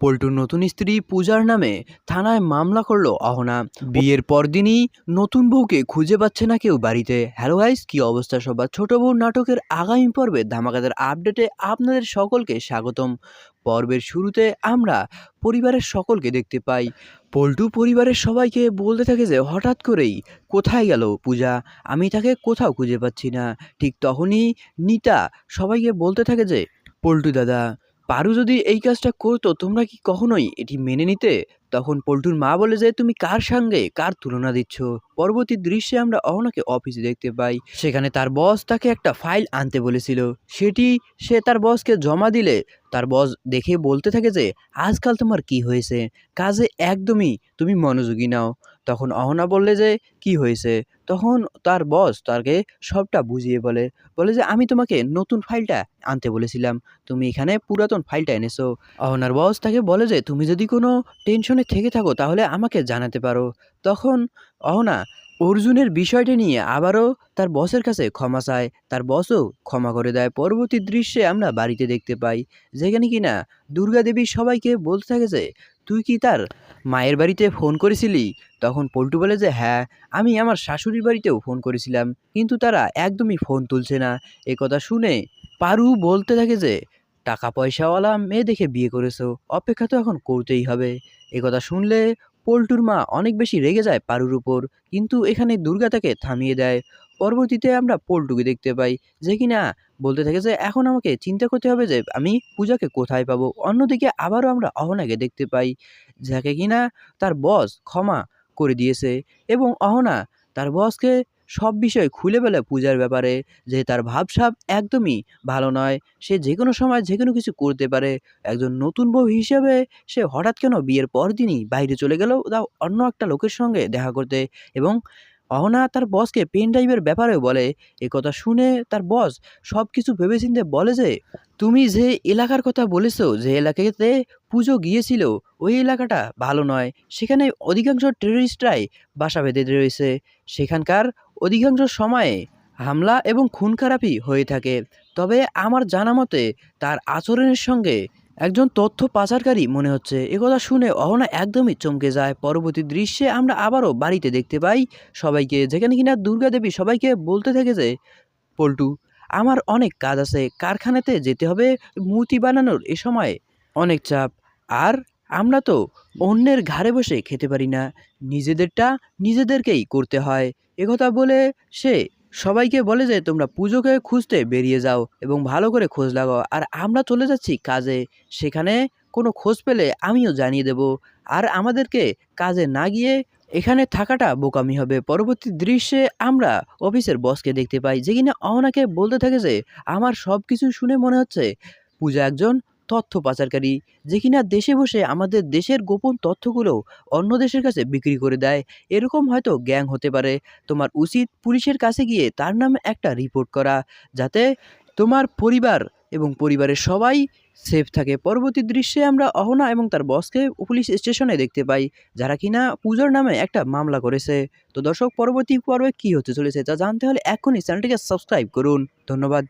পল্টুর নতুন স্ত্রী পূজার নামে থানায় মামলা করলো অহনা। বিয়ের পরদিনই নতুন বউকে খুঁজে পাচ্ছে না কেউ বাড়িতে। হ্যালো গাইস, কি অবস্থা সবার? ছোট বউ নাটকের আগামী পর্বে ধামাকাদার আপডেটে আপনাদের সকলকে স্বাগতম। পর্বের শুরুতে আমরা পরিবারের সকলকে দেখতে পাই। পল্টু পরিবারের সবাইকে বলতে থাকে যে হঠাৎ করেই কোথায় গেল পূজা, আমি তাকে কোথাও খুঁজে পাচ্ছি না। ঠিক তখনই নিতা সবাইকে বলতে থাকে যে পল্টু দাদা, পারু যদি এই কাজটা করতো তোমরা কি কখনোই এটি মেনে নিতে? তখন পল্টুর মা বলে যে তুমি কার সঙ্গে কার তুলনা দিচ্ছ। পরবর্তী দৃশ্যে আমরা অহনাকে অফিসে দেখতে পাই। সেখানে তার বস তাকে একটা ফাইল আনতে বলেছিল, সেটি সে তার বসকে জমা দিলে তার বস দেখে বলতে থাকে যে আজকাল তোমার কি হয়েছে, কাজে একদমই তুমি মনোযোগী নাও। তখন অহনা বললে যে কি হয়েছে? তখন তার বস তাকে সবটা বুঝিয়ে বলে বলে যে আমি তোমাকে নতুন ফাইলটা আনতে বলেছিলাম, তুমি এখানে পুরাতন ফাইলটা এনেছো। অহনার বস তাকে বলে যে তুমি যদি কোনো টেনশনে থেকে থাকো তাহলে আমাকে জানাতে পারো। তখন অহনা অর্জুনের বিষয়টি নিয়ে আবারও তার বসের কাছে ক্ষমা চায়, তার বসও ক্ষমা করে দেয়। পরবর্তী দৃশ্যে আমরা বাড়িতে দেখতে পাই যেখানে কিনা দুর্গা দেবী সবাইকে বলতে থাকে যে তুই কি তার মায়ের বাড়িতে ফোন করেছিলি? তখন পল্টু বলে যে হ্যাঁ, আমি আমার শাশুড়ির বাড়িতেও ফোন করেছিলাম, কিন্তু তারা একদমই ফোন তুলছে না। এ কথা শুনে পারু বলতে থাকে যে টাকা পয়সাওয়ালা মেয়ে দেখে বিয়ে করেছো, অপেক্ষা তো এখন করতেই হবে। এ কথা শুনলে পল্টুর মা অনেক বেশি রেগে যায় পারুর উপর, কিন্তু এখানে দুর্গা তাকে থামিয়ে দেয়। পরবর্তীতে আমরা পল্টুকে দেখতে পাই যে কিনা বলতে থাকে যে এখন আমাকে চিন্তা করতে হবে যে আমি পূজাকে কোথায় পাবো। অন্যদিকে আবারও আমরা অহনাকে দেখতে পাই যাকে কিনা তার বস ক্ষমা করে দিয়েছে, এবং অহনা তার বসকে সব বিষয় খুলে বলে পূজার ব্যাপারে যে তার ভাবসাব একদমই ভালো নয়, সে যে কোনো সময় যে কোনো কিছু করতে পারে। একজন নতুন বউ হিসেবে সে হঠাৎ কেন বিয়ের পরদিনই বাইরে চলে গেল, তাও অন্য একটা লোকের সঙ্গে দেখা করতে। এবং অহনা তার বসকে পেন ড্রাইভের ব্যাপারেও বলে। এ কথা শুনে তার বস সব কিছু ভেবেচিন্তে বলে যে তুমি যে এলাকার কথা বলেছো, যে এলাকাতে পুজো গিয়েছিল, ওই এলাকাটা ভালো নয়, সেখানে অধিকাংশ টেররিস্টরাই বাসা বেঁধে রয়েছে, সেখানকার অধিকাংশ সময়ে হামলা এবং খুন খারাপই হয়ে থাকে। তবে আমার জানা মতে তার আচরণের সঙ্গে একজন তথ্য পাচারকারী মনে হচ্ছে। একথা শুনে অহনা একদমই চমকে যায়। পরবর্তী দৃশ্যে আমরা আবারও বাড়িতে দেখতে পাই সবাইকে, যেখানে কিনা দুর্গা দেবী সবাইকে বলতে থাকে যে পল্টু, আমার অনেক কাজ আছে, কারখানাতে যেতে হবে মূর্তি বানানোর, এ সময় অনেক চাপ, আর আমরা তো অন্যের ঘাড়ে বসে খেতে পারি না, নিজেদেরটা নিজেদেরকেই করতে হয়। একথা বলে সে সবাইকে বলে যে তোমরা পুজোকে খুঁজতে বেরিয়ে যাও এবং ভালো করে খোঁজ লাগাও, আর আমরা চলে যাচ্ছি কাজে, সেখানে কোনো খোঁজ পেলে আমিও জানিয়ে দেব, আর আমাদেরকে কাজে না গিয়ে এখানে থাকাটা বোকামি হবে। পরবর্তী দৃশ্যে আমরা অফিসের বসকে দেখতে পাই যে কিনা অহনাকে বলতে থাকে যে আমার সব কিছু শুনে মনে হচ্ছে পূজা একজন তথ্য পাচারকারী, যে কিনা দেশে বসে আমাদের দেশের গোপন তথ্যগুলো অন্য দেশের কাছে বিক্রি করে দেয়। এরকম হয়তো গ্যাং হতে পারে, তোমার উচিত পুলিশের কাছে গিয়ে তার নামে একটা রিপোর্ট করা, যাতে তোমার পরিবার এবং পরিবারের সবাই সেফ থাকে। পরবর্তী দৃশ্যে আমরা অহনা এবং তার বসকে পুলিশ স্টেশনে দেখতে পাই, যারা কিনা পূজার নামে একটা মামলা করেছে। তো দর্শক, পরবর্তী পর্বে কি হতে চলেছে তা জানতে হলে এখনই চ্যানেলটিকে সাবস্ক্রাইব করুন। ধন্যবাদ।